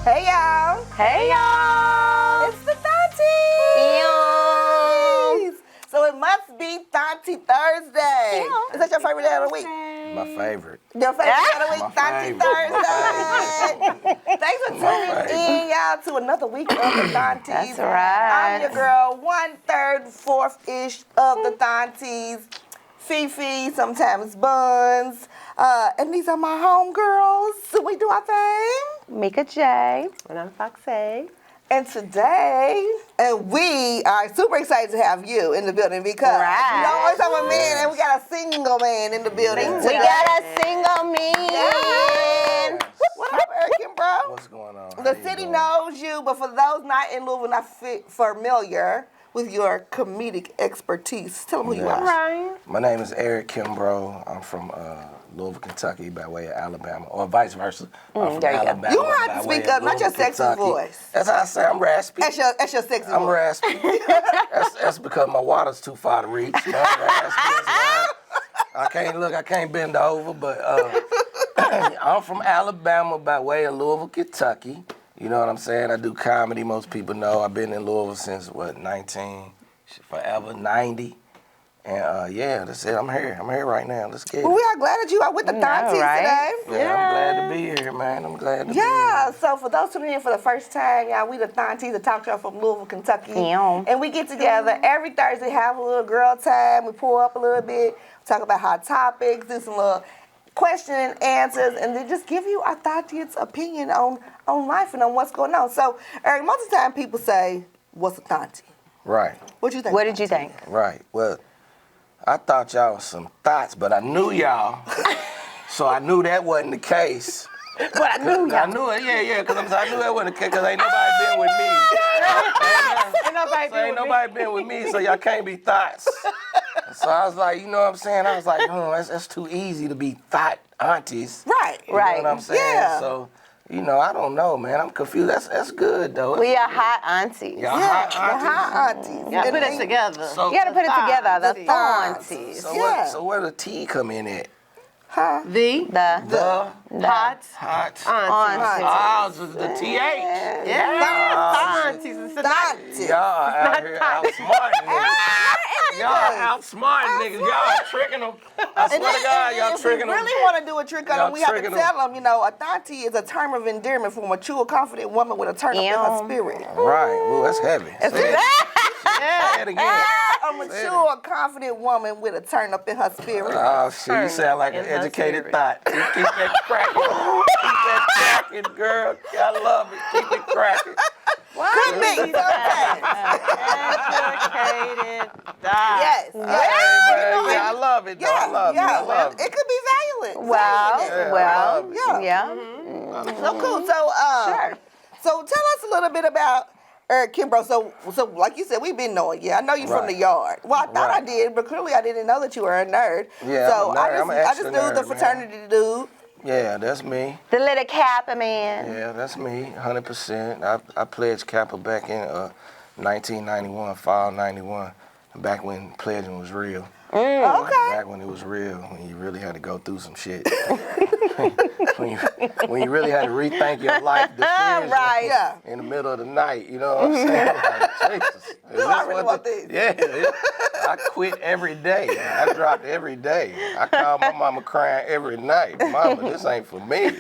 Hey y'all. Hey y'all. It's the Thaunties. So it must be Thauntie Thursday. Is that your favorite day of the week? My favorite. Your favorite day of the week, My Thauntie favorite. Thursday. Thanks for tuning in, y'all, to another week of the Thaunties. That's right. I'm your girl, 1/3, 4th-ish of the Thaunties. Fifi, sometimes Buns. And these are my homegirls. So we do our thing. Mika J. And I'm Foxy. And today, we are super excited to have you in the building because Right. we always have a man and we got a single man in the building We today. got a single man. What up, Eric Kimbrough? What's going on? The city knows you, but for those not in Louisville, not familiar with your comedic expertise, tell them who you are. Right. My name is Eric Kimbrough. I'm from Louisville, Kentucky, by way of Alabama, or vice versa. I'm from there you go. Alabama. You don't have to by way speak of up, not your Louisville, sexy Kentucky. voice. That's how I say I'm raspy. That's your sexy I'm voice. raspy. that's because my water's too far to reach. I'm raspy. That's why I can't bend over, but I'm from Alabama by way of Louisville, Kentucky. You know what I'm saying? I do comedy, most people know. I've been in Louisville since, 90. And yeah, that's it. I'm here right now. Let's get it. Well, we are glad that you are with the Thaunties right. today. Yeah, I'm glad to be here, man. I'm glad to be here. Yeah, so for those tuning in for the first time, y'all, we the Thaunties, the talk show from Louisville, Kentucky. Yeah. And we get together every Thursday, have a little girl time. We pull up a little bit, talk about hot topics, do some little question and answers, and then just give you our Thaunties' opinion on life and on what's going on. So, Eric, most of the time people say, what's a Thauntie? Right, What you think? What did you think? right. Well, I thought y'all was some thoughts, but I knew y'all. So I knew that wasn't the case. But I knew y'all. I knew it, yeah, because I knew that wasn't the case, because ain't nobody been with me. Ain't nobody been with me, so y'all can't be thoughts. So I was like, you know what I'm saying? I was like, that's too easy to be thought aunties. Right. You know what I'm saying? Yeah. So, I don't know, man. I'm confused. That's good, though. We are hot aunties. Y'all Yeah, hot aunties? the hot aunties. Yeah, And put they- it together. So, You gotta put it together, the Thaunties. Thaunties. so where the T come in at? Huh? The The hot Hot. aunties. Oh, so the TH. Yeah. Aunties. It's a Thaunties. Y'all out here outsmarting niggas. Y'all outsmarting niggas. Y'all tricking them. I swear to God, y'all tricking If we them. really want to do a trick on them, Y'all we have to tricking tell them, a Thauntie is a term of endearment for a mature, confident woman with a turn up in her spirit. Right. Well, that's heavy. Say it again. A mature, confident woman with a turn up in her spirit. Oh, shit, you sound like an in her educated spirit. thought. You keep that cracking. Keep that cracking, girl. I love it. Keep it cracking. Could be. Sometimes. educated. Yes. Hey, man, yeah, I love it, though. I love it. I love it. It could be violent. Yeah. So cool. So, Sure. So tell us a little bit about Eric Kimbrough. So like you said, we've been knowing you. I know you from the Right. yard. Well, I thought I Right. did, but clearly I didn't know that you were a nerd. Yeah, so I'm a nerd. I'm an I just extra knew the nerd, man. fraternity dude. Yeah, that's me. The little Kappa man. Yeah, that's me, 100%. I pledged Kappa back in 1991, fall 91, back when pledging was real. Okay. Back when it was real, when you really had to go through some shit. when you really had to rethink your life decisions Right. Yeah. in the middle of the night, you know what I'm saying? Like, Jesus. Is I this really what want this. Yeah, I quit every day. I dropped every day. I called my mama crying every night. Mama, this ain't for me.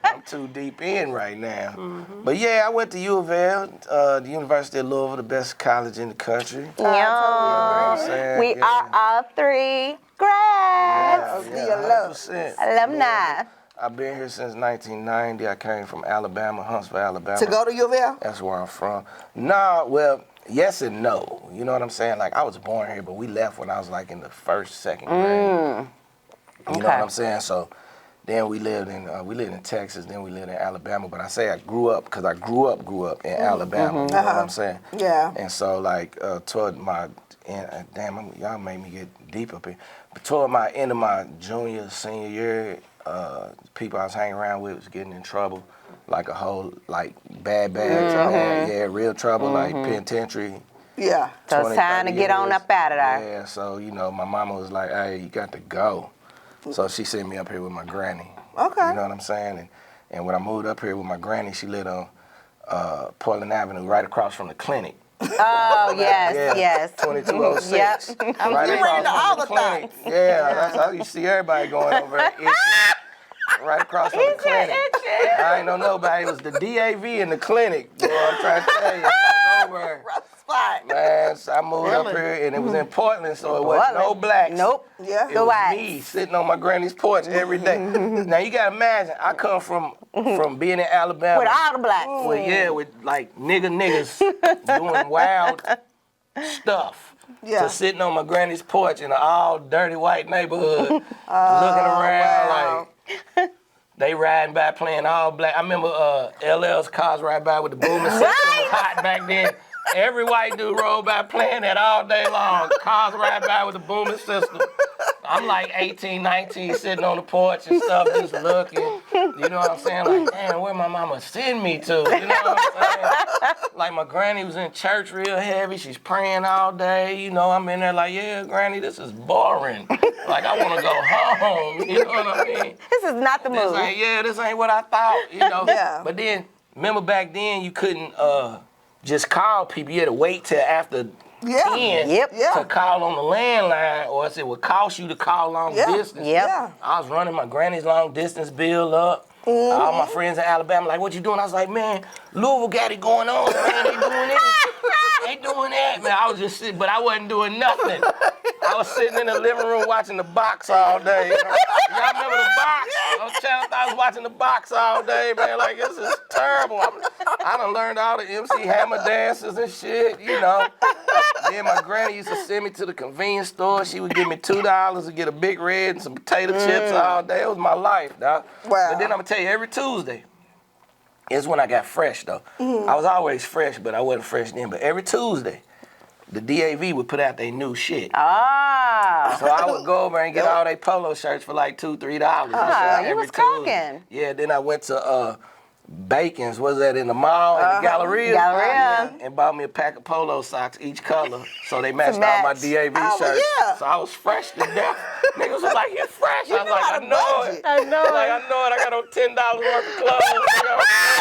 I'm too deep in right now. But yeah, I went to U of L, the University of Louisville, the best college in the country. You know what I'm saying? We are all three grads. Yeah, 100%. Alumni. I've been here since 1990. I came from Alabama, Huntsville, Alabama. To go to U of L? That's where I'm from. Nah, well, yes and no. You know what I'm saying? Like, I was born here, but we left when I was like in the first, second grade. You know what I'm saying? So then we lived in Texas, then we lived in Alabama. But I say I grew up because I grew up in Alabama. You know what I'm saying? Yeah. And so like toward my y'all made me get deep up here. But toward my end of my junior, senior year, people I was hanging around with was getting in trouble, like a whole bad trouble. Yeah, real trouble, like penitentiary. Yeah. So it's 20, time to 30 get on years. up out of there. Yeah, so, my mama was like, hey, you got to go. So she sent me up here with my granny. Okay. You know what I'm saying? And when I moved up here with my granny, she lived on Portland Avenue, right across from the clinic. Oh, yes. 2206. Yep. Right You ready to all the clinic. Yeah, that's how you see everybody going over there itching. Right across from the clinic. I ain't know nobody. It was the DAV in the clinic. Boy, I'm trying to tell you. I was over there. Rough spot. Man, so I moved up here, and it was in Portland, so it wasn't no blacks. Nope. Yeah. It was me sitting on my granny's porch every day. Now, you got to imagine, I come from being in Alabama. With all the blacks. With like niggas doing wild stuff. Yeah. To sitting on my granny's porch in an all dirty white neighborhood, looking around like they riding by playing all black. I remember LL's cars ride by with the booming system. It was hot back then. Every white dude rode by playing that all day long. Cars ride by with the booming system. I'm like 18, 19, sitting on the porch and stuff, just looking. You know what I'm saying? Like, damn, where my mama send me to? You know what I'm saying? Like, my granny was in church real heavy. She's praying all day. You know, I'm in there like, yeah, granny, this is boring. Like, I want to go home. You know what I mean? This is not the move. This ain't what I thought, you know? Yeah. But then, remember back then, you couldn't just call people. You had to wait till after 10 to call on the landline, or else it would cost you to call long distance. Yeah. I was running my granny's long distance bill up. All my friends in Alabama like, what you doing? I was like, man, Louisville got it going on, man. They doing this. They doing that, man. I was just sitting, but I wasn't doing nothing. I was sitting in the living room watching the box all day. Y'all remember the box? I was watching the box all day, man. Like, this is terrible. I done learned all the MC Hammer dances and shit, you know. Then my granny used to send me to the convenience store. She would give me $2 to get a Big Red and some potato chips all day. It was my life, dog. Wow. But then I'm going to tell you, every Tuesday is when I got fresh, though. I was always fresh, but I wasn't fresh then. But every Tuesday, the DAV would put out their new shit. Ah. So I would go over and get all their polo shirts for like $2, $3. You was cooking. Yeah, then I went to Bacon's, was that in the mall, in the Galleria? And bought me a pack of polo socks, each color, so they matched all my DAV shirts. Yeah. So I was fresh to death. Niggas was like, you fresh. I was like, I know it. I know it. I got on $10 worth of clothes.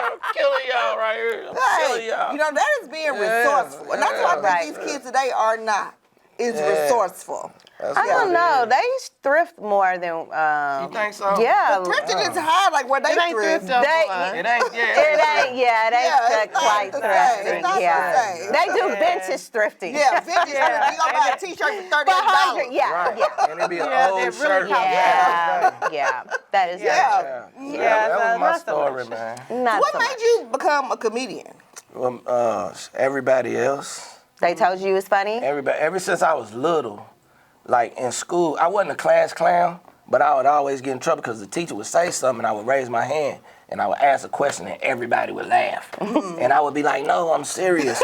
I'm killing y'all right here. I'm killing y'all. You know, that is being resourceful. And that's what I think these kids today are not. Is resourceful. I don't know. They thrift more than. You think so? Yeah. But thrifting is hard, like where they thrift. It ain't quite thrifting. It's not the same. They do vintage thrifting. Yeah, vintage thrifting. You gonna buy a t-shirt for $38. Yeah. And it'd be an old shirt. Yeah. That is Yeah. That was my story, man. What made you become a comedian? Well, everybody else. They told you it was funny? Everybody. Ever since I was little, like in school, I wasn't a class clown, but I would always get in trouble because the teacher would say something and I would raise my hand and I would ask a question and everybody would laugh. And I would be like, no, I'm serious.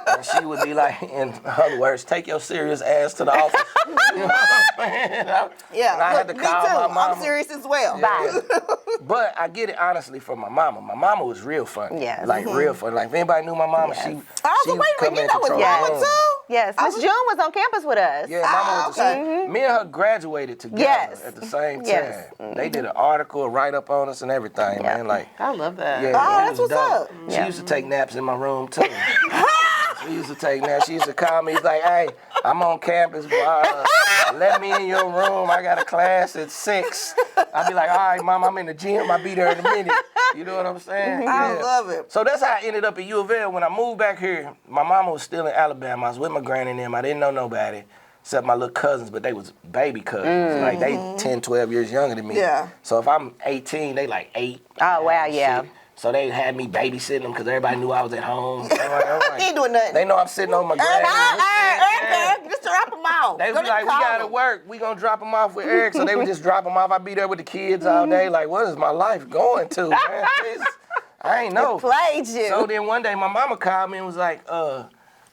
And she would be like, in other words, take your serious ass to the office. You know what I'm saying? And I had to call my mama. I'm serious as well. Bye. But I get it honestly from my mama. My mama was real funny. Yes. Like real funny. Like if anybody knew my mama, she would come in and control the room. Yes, Miss June was on campus with us. Yeah, mama was the same. Me and her graduated together at the same time. Yes. They did an article, a write-up on us and everything, man. Like, I love that. yeah, that's what's up. She used to take naps in my room too. She used to take naps. She used to call me, like, hey, I'm on campus, let me in your room. I got a class at 6. I'd be like, all right, mom, I'm in the gym. I'll be there in a minute. You know what I'm saying? I love it. So that's how I ended up at U of L. When I moved back here, my mama was still in Alabama. I was with my granny and them. I didn't know nobody except my little cousins, but they was baby cousins. Like, they 10, 12 years younger than me. Yeah. So if I'm 18, they like 8. Oh, wow, yeah. Shit. So they had me babysitting them because everybody knew I was at home. He ain't doing nothing. They know I'm sitting on my granny. Just drop them off. They would be like, we gotta work. We gonna drop them off with Eric. So they would just drop them off. I'd be there with the kids all day. Like, what is my life going to, man? I ain't know. Played you. So then one day my mama called me and was like, why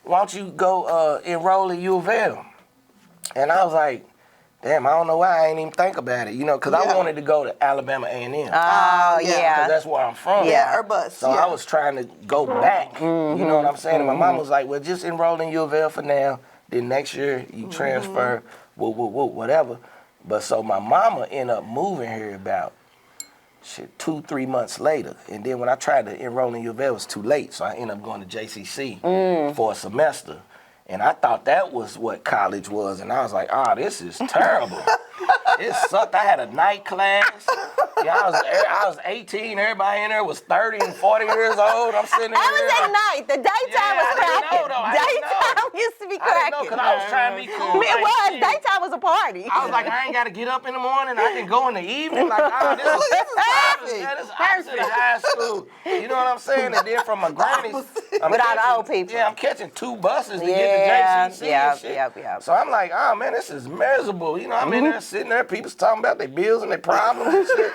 don't you go enroll at U of L? And I was like, damn, I don't know why I ain't even think about it, you know, because I wanted to go to Alabama A&M. Oh, yeah. Because that's where I'm from. Yeah, or bus. So I was trying to go back, you know what I'm saying? And my mom was like, well, just enroll in U of L for now. Then next year you transfer, whatever. But so my mama ended up moving here about shit, 2-3 months later. And then when I tried to enroll in U of L, it was too late. So I ended up going to JCC for a semester. And I thought that was what college was. And I was like, this is terrible. It sucked. I had a night class. Yeah, I was 18. Everybody in there was 30 and 40 years old. I'm sitting there. That was at night. The daytime was cracking. Daytime used to be I didn't know cracking. because I was trying to be cool. It like, was. shit. Daytime was a party. I was like, I ain't got to get up in the morning. I can go in the evening. Like, this is opposite of high school. You know what I'm saying? And then from my granny's. Without the old people. Yeah, I'm catching 2 buses to get to JCC and shit. Yep. So I'm like, man, this is miserable. You know, I'm in there sitting there, people's talking about their bills and their problems and shit.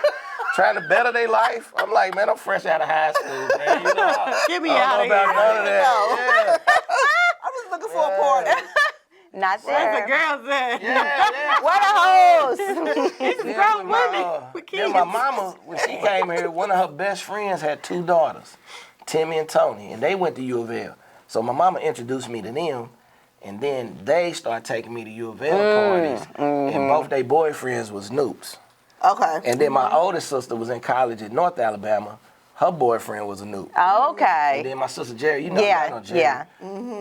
Trying to better their life. I'm like, man, I'm fresh out of high school, man. You know, Get me I out don't of know about here. none of that. I'm just looking for a party. Not Where's there. the girls at? Yeah. Where the hoes? These Yeah, grown but women with kids. my mama, when she came here, one of her best friends had 2 daughters, Timmy and Tony, and they went to U of L. So my mama introduced me to them, and then they started taking me to U of L parties, and both their boyfriends was Noops. Okay. And then my oldest sister was in college at North Alabama. Her boyfriend was a Noop. Okay. And then my sister Jerry, you know, Jerry. Yeah.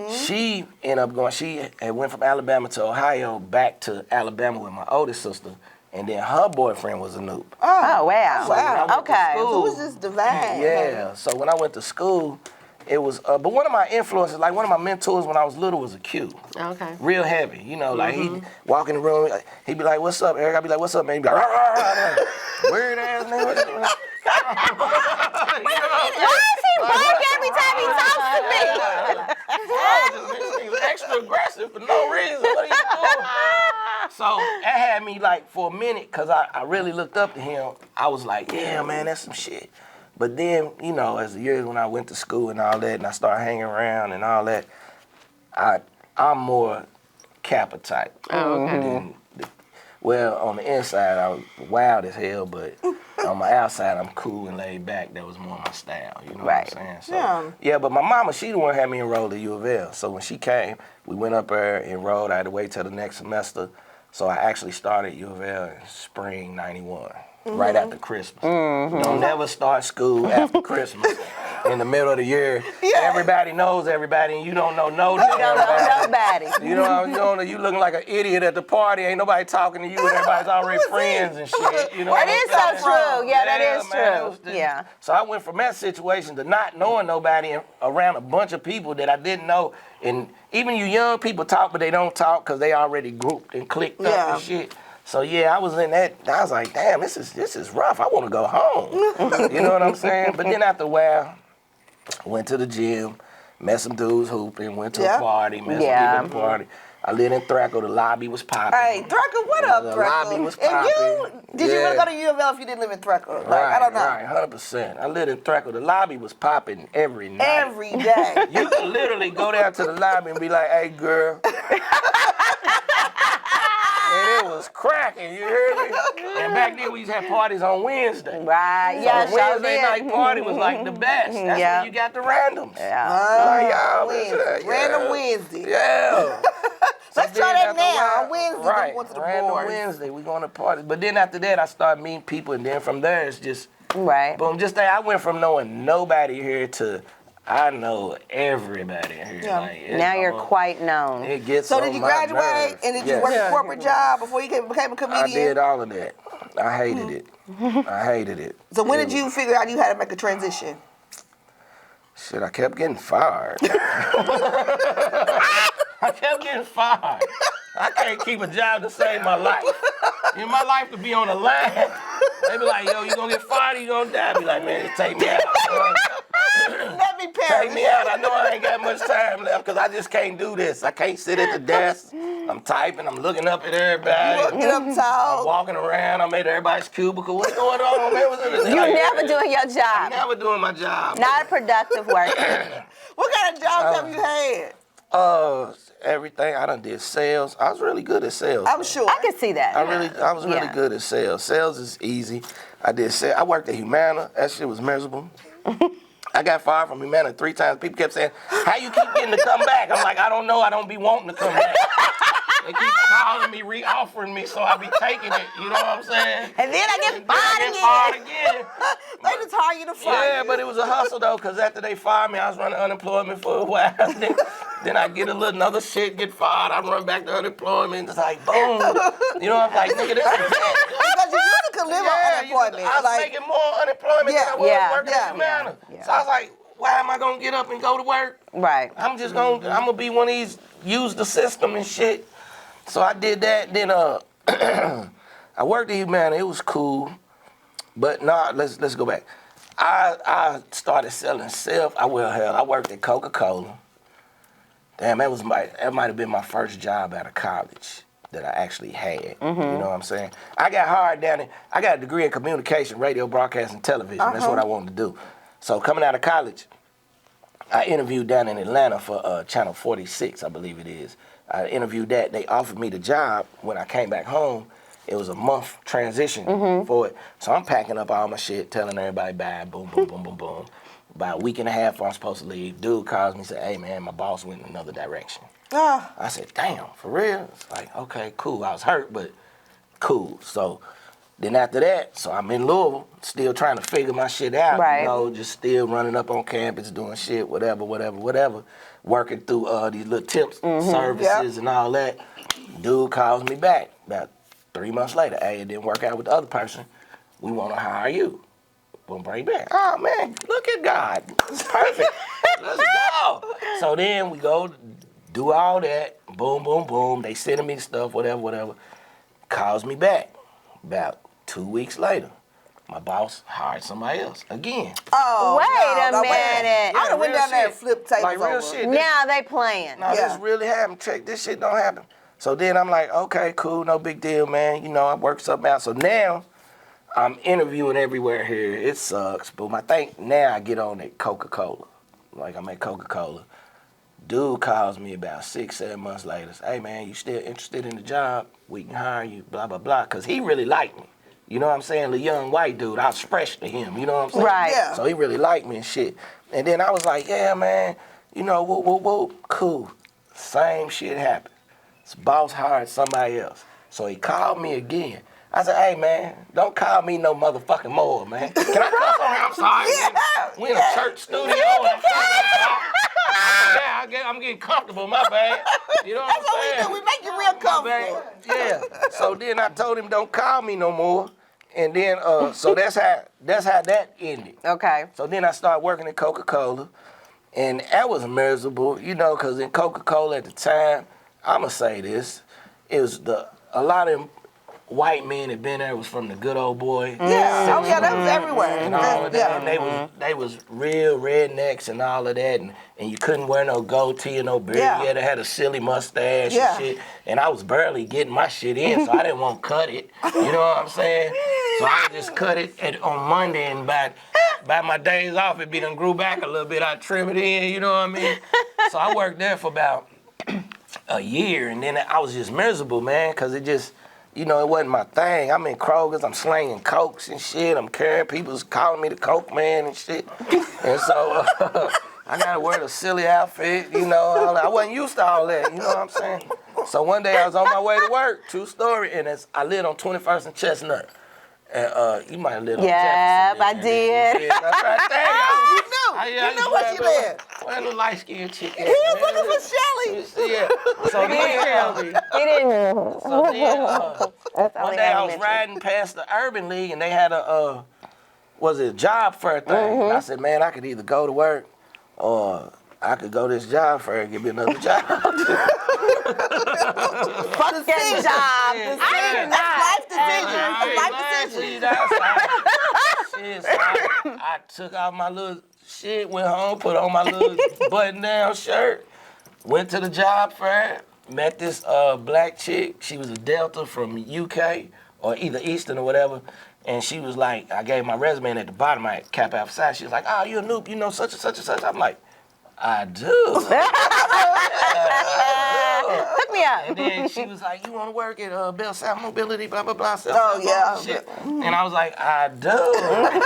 She ended up going, she had went from Alabama to Ohio, back to Alabama with my oldest sister, and then her boyfriend was a Noop. Oh, wow. So when I went to Okay. school- So it was just divine. Yeah, so when I went to school, it was, but one of my influences, like one of my mentors when I was little was a Q. Okay. Real heavy, you know, like he'd walk in the room, he'd be like, "What's up, Eric?" I'd be like, "What's up, man?" He'd be like, "Rah, rah, rah, rah." Weird ass nigga. Why is he bark every time he talks to me? He was extra aggressive for no reason. What are you doing? So that had me like for a minute, cause I really looked up to him. I was like, yeah, man, that's some shit. But then, you know, as the years when I went to school and all that, and I started hanging around and all that, I'm more Kappa type. Oh, okay. than well, on the inside, I was wild as hell, but on my outside, I'm cool and laid back. That was more my style, you know what I'm saying? So, yeah, but my mama, she the one had me enrolled at U of L. So when she came, we went up there, enrolled. I had to wait till the next semester. So I actually started U of L in spring '91. Right after Christmas. Don't never start school after Christmas in the middle of the year. Everybody knows everybody, and you don't know no damn Don't know nobody. You know, you looking like an idiot at the party. Ain't nobody talking to you, and everybody's already friends and shit. You know That what is I'm so saying? true. Yeah, that is man, it true. was just- Yeah. So I went from that situation to not knowing nobody and around a bunch of people that I didn't know. And even you young people talk, but they don't talk because they already grouped and clicked up and shit. So yeah, I was in that. I was like, damn, this is rough. I want to go home. You know what I'm saying? But then after a while, went to the gym, met some dudes hooping, went to a party, met some people at the party. I lived in Thraco. The lobby was popping. Hey, Thraco, what up, The Thraco? lobby was And you, popping. did you really go to U of L if you didn't live in Thraco? Like, I don't know. Right, 100%. I lived in Thraco. The lobby was popping every night. Every day. You could literally go down to the lobby and be like, "Hey, girl." And it was cracking, you hear me? And back then we used to have parties on Wednesday. Right. Yeah, So Wednesday night party was like the best. That's when you got the randoms. Like, y'all, Wednesday. Random Wednesday. Yeah. Let's try that now. On Wednesday, Right. we went to the Random bars. Wednesday, we going to parties. But then after that, I started meeting people, and then from there, it's just, Right. boom, just that I went from knowing nobody here to I know everybody here. Yeah. Like, it's Now you're almost- quite known. It gets So on did you my graduate nerves. and did you Yes. work a corporate job before you became a comedian? I did all of that. I hated it. I hated it. So when did you figure out you had to make a transition? Shit, I kept getting fired. I kept getting fired. I can't keep a job to save my life. You know, my life could be on the line. They be like, yo, you gonna get fired or you gonna die? I be like, man, just take me out. Let me perish. Take me out. I know I ain't got much time left because I just can't do this. I can't sit at the desk. I'm typing. I'm looking up at everybody. Get up I'm tall. walking around. I'm at everybody's cubicle. What's going on, man? What's in this? You're never doing your I'm job. never doing my job. Not a productive worker. What kind of jobs have you had? Everything. I done did sales. I was really good at sales. I'm sure. I can see that. I was really Yeah. good at sales. Sales is easy. I worked at Humana. That shit was miserable. I got fired from Humana 3 times. People kept saying, how you keep getting to come back? I'm like, I don't know. I don't be wanting to come back. They keep calling me, re-offering me, so I be taking it. You know what I'm saying? And then I get And then I fired get again. fired again. They just hire you to fire. Yeah, but it was a hustle though, cause after they fired me, I was running unemployment for a while. then I get another shit, get fired. I run back to unemployment. It's like boom. You know, I'm like, nigga, this is it. Because you used to live on unemployment. I was making more unemployment than I was working at Humana. So I was like, why am I gonna get up and go to work? Right. I'm gonna be one of these, use the system and shit. So I did that. Then I worked at Humana. It was cool. But nah, let's go back. I started selling I worked at Coca-Cola. Damn, that might have been my first job out of college that I actually had. You know what I'm saying? I got hired down there. I got a degree in communication, radio, broadcast, and television. That's what I wanted to do. So coming out of college, I interviewed down in Atlanta for Channel 46, I believe it is. I interviewed that. They offered me the job. When I came back home, it was a month transition for it. So I'm packing up all my shit, telling everybody bye, boom, boom, boom, boom, boom. About a week and a half before I'm supposed to leave, dude calls me and said, hey man, my boss went in another direction. I said, damn, for real? It's like, okay, cool. I was hurt, but cool. So then after that, so I'm in Louisville, still trying to figure my shit out. Right. You know, just still running up on campus, doing shit, whatever. Working through these little tips, services and all that. Dude calls me back about 3 months later. Hey, it didn't work out with the other person. We want to hire you. We'll bring back. Oh man, look at God. It's perfect. Let's go. So then we go do all that. Boom, boom, boom. They sending me the stuff, whatever. Calls me back. About 2 weeks later, my boss hired somebody else again. Oh, Wait a no, minute. I done went real down there and shit. flipped tables Like real over. shit. Now they playing. No, this really happened. Check, this shit don't happen. So then I'm like, okay, cool, no big deal, man. You know, I worked something out. So now I'm interviewing everywhere here. It sucks, but I think now I get on at Coca-Cola. Like I'm at Coca-Cola. Dude calls me about 6-7 months later. Say, hey man, you still interested in the job? We can hire you, blah, blah, blah. Cause he really liked me. You know what I'm saying? The young white dude, I was fresh to him, you know what I'm saying? Right. Yeah. So he really liked me and shit. And then I was like, yeah, man, you know, whoop, cool. Same shit happened. His boss hired somebody else. So he called me again. I said, hey, man, don't call me no motherfucking more, man. Can I cuss on here? I'm sorry. We in a church studio. I'm getting comfortable, my bad. You know what I'm saying? We make you real comfortable. Yeah. So then I told him, don't call me no more. And then, so that's how that ended. Okay. So then I started working at Coca-Cola, and that was miserable, you know, because in Coca-Cola at the time, I'ma say this, it was a lot of white men that been there was from the good old boy. Yeah. Oh yeah, that was everywhere. And all of that, and they was real rednecks and all of that, and you couldn't wear no goatee or no beard. Yeah. You had to have a silly mustache Yeah. and shit. And I was barely getting my shit in, so I didn't want to cut it. You know what I'm saying? So I just cut it on Monday, and by my days off, it done grew back a little bit. I trim it in, you know what I mean? So I worked there for about a year, and then I was just miserable, man, because it just, you know, it wasn't my thing. I'm in Kroger's, I'm slanging Cokes and shit. I'm carrying, people's calling me the Coke man and shit. And so I gotta wear the silly outfit, you know. I wasn't used to all that, you know what I'm saying? So one day I was on my way to work, true story, and I lived on 21st and Chestnut. And you might have lived on Yep, Jefferson. I did. That's right there. You knew. You know where she lived. Where the light-skinned chick at, He was man? looking for Shelly. Yeah. So then, He didn't. so then That's one only day I was elementary. riding past the Urban League, and they had a job fair thing. And I said, man, I could either go to work or I could go to this job fair and get me another job. Fuck your job. I did not. Life decision. Shit, so I took off my little shit, went home, put on my little button-down shirt, went to the job fair, met this black chick. She was a Delta from UK or either Eastern or whatever. And she was like, I gave my resume, and at the bottom I had Cap Alpha Psi. She was like, oh, you a noob, you know such and such and such. I'm like, I do. Hook me up. And then she was like, you want to work at Bell South Mobility, blah, blah, blah. Oh, yeah. Shit. And I was like, I do. Where do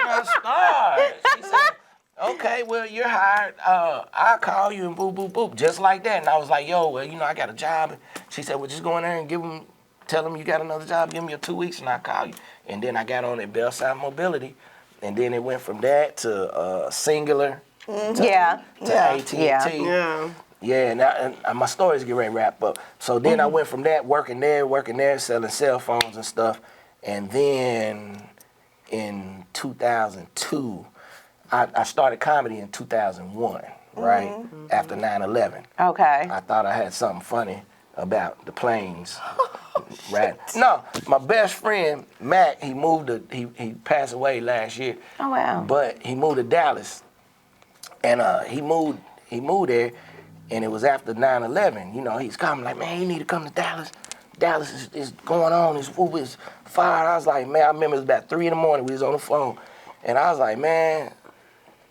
I start? She said, okay, well, you're hired. I'll call you and boop, boop, boop, just like that. And I was like, yo, well, I got a job. And she said, well, just go in there and tell them you got another job, give them your 2 weeks, and I'll call you. And then I got on at Bellside Mobility, and then it went from that to Singular, Yeah. to AT&T. Yeah. Yeah, and my stories get ready to wrap up. So then I went from that, working there, selling cell phones and stuff. And then in 2002, I started comedy in 2001, right? After 9/11. Okay. I thought I had something funny about the planes. Right? No, my best friend, Mac, he passed away last year. Oh, wow. But he moved to Dallas. And he moved there. And it was after 9/11. He's coming like, man, you need to come to Dallas. Dallas is going on. It's fire. I was like, man, I remember it was about 3 a.m. We was on the phone. And I was like, man,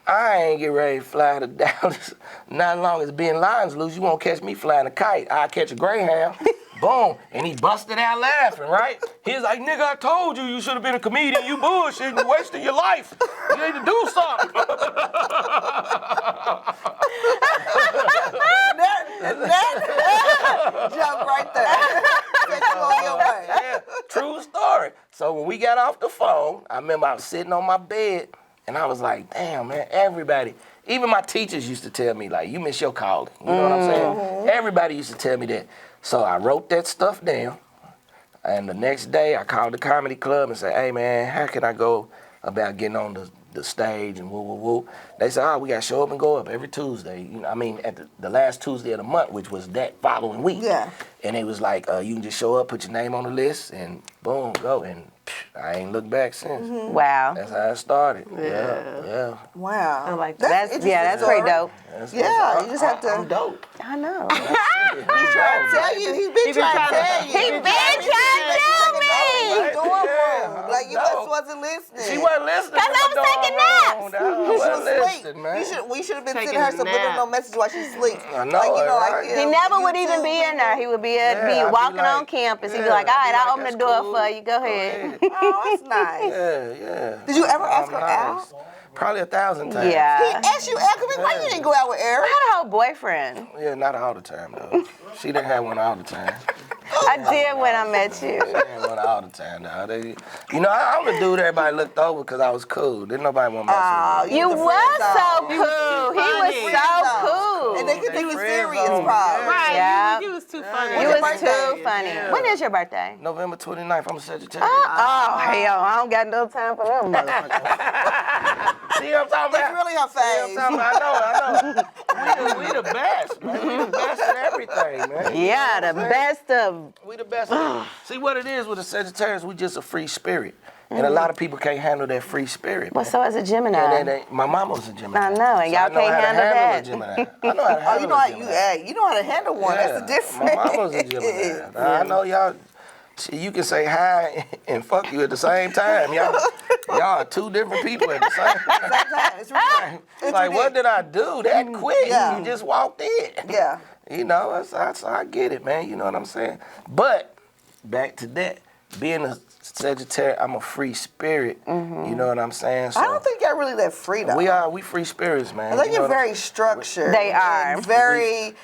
I ain't get ready to fly to Dallas. Not long as Bin Laden's loose, you won't catch me flying a kite. I'll catch a Greyhound. Boom. And he busted out laughing, right? He was like, nigga, I told you should have been a comedian. You bullshit. You wasted your life. You need to do something. Jump right there. Take you on your way. Yeah, true story. So when we got off the phone, I remember I was sitting on my bed, and I was like, damn, man, everybody, even my teachers used to tell me, like, you miss your calling. You know what I'm saying? Everybody used to tell me that. So I wrote that stuff down, and the next day I called the comedy club and said, hey, man, how can I go about getting on the stage and woo. They said, we got to show up and go up every Tuesday. At the last Tuesday of the month, which was that following week. Yeah. And it was like, you can just show up, put your name on the list, and boom, go. And I ain't looked back since. Wow. That's how it started. Yeah. Wow. I like that. That's pretty dope. You just have to. I'm dope. I know. He's trying to tell you. He's been trying to tell you. He been trying to tell me. He's doing wrong. Like, you just wasn't listening. She wasn't listening. Because I was taking naps. I wasn't listening, man. We should have been sending her subliminal message while she's asleep. I know, He never would even be in there. He would be walking on campus. He'd be like, all right, I'll open the door for you. Go ahead. Oh, that's nice. Yeah. Did you ever ask her out? Probably 1,000 times. Yeah. He asked you out. Why you didn't go out with Eric? I had a whole boyfriend. Yeah, not all the time, though. She didn't have one all the time. I did when I met you. She didn't have one all the time, though. I'm the dude everybody looked over because I was cool. Didn't nobody want to mess with me. You was so cool. He was so cool. And they could take you serious, probably. Right. Yeah. You was too funny. You was too funny. Yeah. When is your birthday? November 29th. I'm a Sagittarius. Oh, hell, I don't got no time for them motherfuckers. See what I'm talking about? It's really her face. I know. We the best, man. We the best at everything, man. Yeah, the best of. We the best. See what it is with the Sagittarius? We just a free spirit. And a lot of people can't handle that free spirit. Well, so is a Gemini. And my mama was a Gemini. I know, and y'all can't handle that. A Gemini. I know how to handle a Gemini. You know how to handle one. Yeah. That's the difference. My mama's a Gemini. I know y'all. You can say hi and fuck you at the same time. Y'all are two different people at the same time. It's right. It's like, what did I do that quick? Yeah. You just walked in. Yeah. I get it, man. You know what I'm saying? But back to that, being a Sagittarius, I'm a free spirit. You know what I'm saying? So I don't think y'all really that free, though. we free spirits, man. I think you're very structured. They are. Very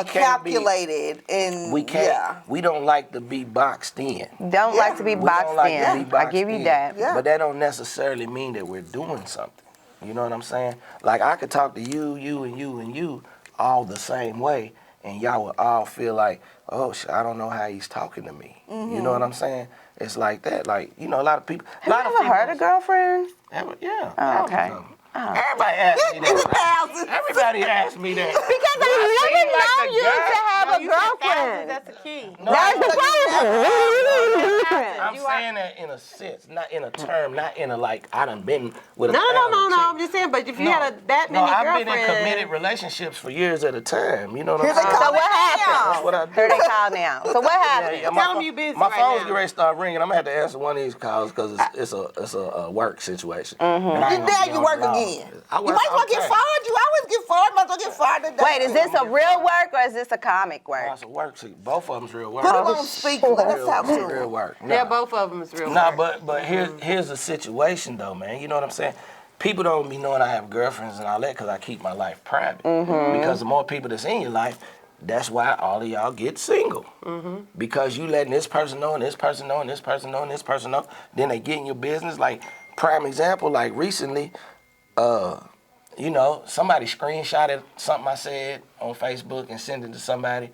calculated. We can't. We don't like to be boxed in. Don't like to be We boxed don't like to in. be boxed I give you in. that. Yeah. But that don't necessarily mean that we're doing something. You know what I'm saying? Like, I could talk to you, and you all the same way, and y'all would all feel like, oh, I don't know how he's talking to me. You know what I'm saying? It's like that. Like, a lot of people. Have you ever heard a girlfriend? Yeah. Oh, okay. Everybody asked me that. Everybody asked me that. Because I never known you to have a girlfriend. That's the key. That's the problem. I'm saying that in a sense, not in a term, not in a like, I done been with a No. chick. I'm just saying, but if you had that many I've girlfriends. been in committed relationships for years at a time. You know what I'm Here they saying? come. So what happened? That's what I do. Here they call now. So what happened? Tell them you busy My right phone's now. getting ready to start ringing. I'm gonna have to answer one of these calls because it's a work situation. Now you work again. You might as well get fired. You always get fired. Might as well get fired today. Wait, is this a real work or is this a comic work? It's a work. Both of them's real work. Put them on speaker. Let us talk to Real them. work. Yeah, both of them is real. Nah, but here's the situation though, man. You know what I'm saying? people don't be knowing I have girlfriends and all that because I keep my life private. Because the more people that's in your life, that's why all of y'all get single. Because you letting this person know and this person know and this person know and this person know. Then they get in your business. Like, prime example, like recently, you know, somebody screenshotted something I said on Facebook and sent it to somebody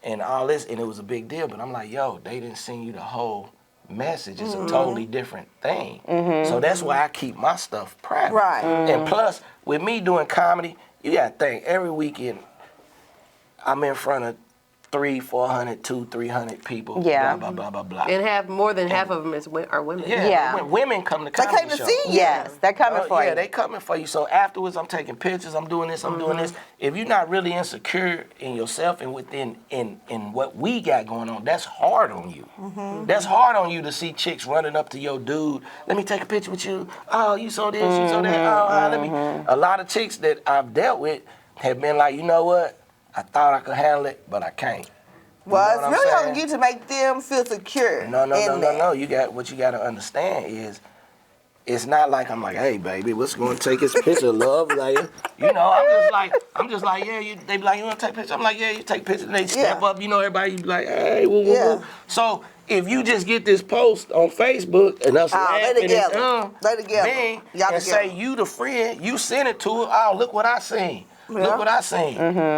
and all this, and it was a big deal. But I'm like, yo, they didn't send you the whole message. It's a totally different thing. So that's why I keep my stuff private. Right. And plus, with me doing comedy, you gotta think, every weekend, I'm in front of 300, 400, 200, 300 people. Yeah. Blah, blah, blah, blah, blah. And more than half of them are women. Yeah. Yeah. When women come to They comedy came to shows. see you. Yes, they're coming for Yeah, you. they coming for you. So afterwards, I'm taking pictures. I'm doing this. I'm doing this. If you're not really insecure in yourself and within in what we got going on, that's hard on you. That's hard on you to see chicks running up to your dude. Let me take a picture with you. Oh, you saw this. You saw that. Oh, let me. A lot of chicks that I've dealt with have been like, you know what? I thought I could handle it, but I can't. Well, You know it's what I'm really saying? on you to make them feel secure. No. You got what you got to understand is, it's not like I'm like, hey baby, what's going to take this picture, love? Like, you know, I'm just like, yeah. They be like, you want to take pictures? I'm like, yeah, you take pictures. And they step up, you know, everybody be like, hey, woo, woo, woo. So if you just get this post on Facebook and us laughing they together. and They together. bang, Y'all and together. say you the friend, you send it to her. Oh, look what I seen. Yeah. Look what I seen.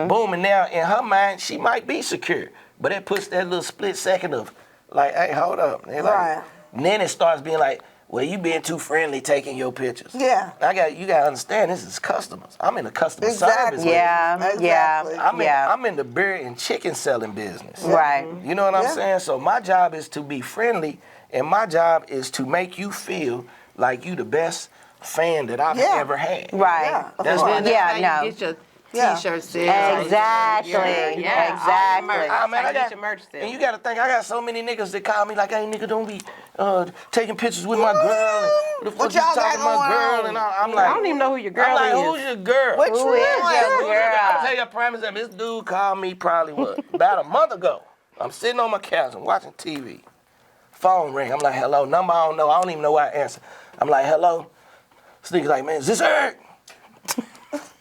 Boom, and now in her mind, she might be secure, but it puts that little split second of like, hey, hold up. They're like, Right. and then it starts being like, well, you being too friendly taking your pictures. Yeah. You gotta understand, this is customers. I'm in the customer Exactly. service. Yeah, Exactly. I'm in the beer and chicken selling business. Right. You know what I'm Yeah. saying? So my job is to be friendly, and my job is to make you feel like you the best fan that I've Yeah. ever had. Right. Yeah. That's Of what- course. That's Yeah, how no. you get your Yeah. t-shirt sales. Exactly. Yeah. Exactly. Merch. Ah, man, How I you get got, your merch sales. and you gotta think, I got so many niggas that call me like, hey, nigga, don't be taking pictures with my girl. And what the fuck you y'all got talking about, going girl? on? And I'm like, I don't even know who your girl I'm like, is. who's your girl? Which Who one? is your girl? I'll tell you a premise that this dude called me probably about a month ago. I'm sitting on my couch, I'm watching TV. Phone ring. I'm like, hello. Number I don't know. I don't even know why I answer. I'm like, hello. This nigga's like, man, is this Eric?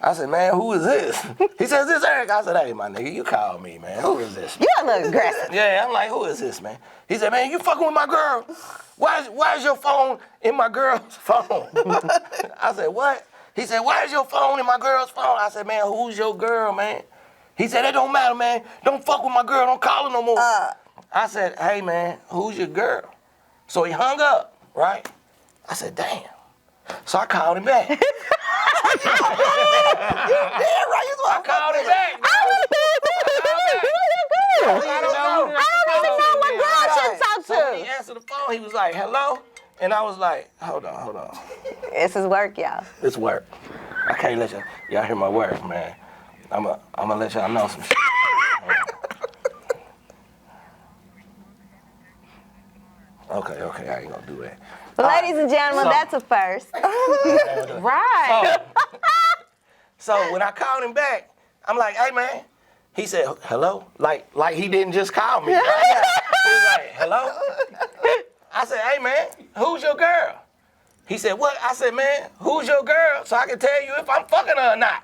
I said, man, who is this? He said, is this Eric? I said, hey, my nigga, you called me, man. Who is this? You a little aggressive. Yeah, I'm like, who is this, man? He said, man, you fucking with my girl? Why is your phone in my girl's phone? I said, what? He said, why is your phone in my girl's phone? I said, man, who's your girl, man? He said, it don't matter, man. Don't fuck with my girl. Don't call her no more. I said, hey, man, who's your girl? So he hung up, right? I said, damn. So I called him back. You did right. You I called him back. So when he answered the phone, he was like, hello? And I was like, hold on. This is work, y'all. It's work. I can't let y'all hear my work, man. I'm gonna let y'all know some shit. Okay, I ain't gonna do that. Ladies and gentlemen, So- that's a first. Right. So when I called him back, I'm like, hey man. He said, hello? Like he didn't just call me. He was like, hello? I said, hey man, who's your girl? He said, what? I said, man, who's your girl? So I can tell you if I'm fucking her or not.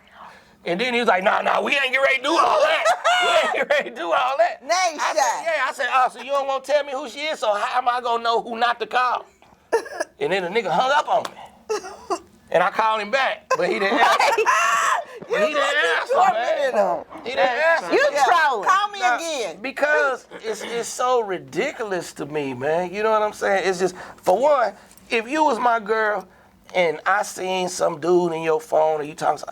And then he was like, nah, we ain't get ready to do all that. We ain't get ready to do all that. Nice I shot. said, yeah. I said, oh, so you don't want to tell me who she is, so how am I going to know who not to call? And then the nigga hung up on me. And I called him back, but he didn't answer. He didn't answer, man. He didn't answer. You trolling. Call me Now, again. Because it's so ridiculous to me, man. You know what I'm saying? It's just, for one, if you was my girl and I seen some dude in your phone and you talking,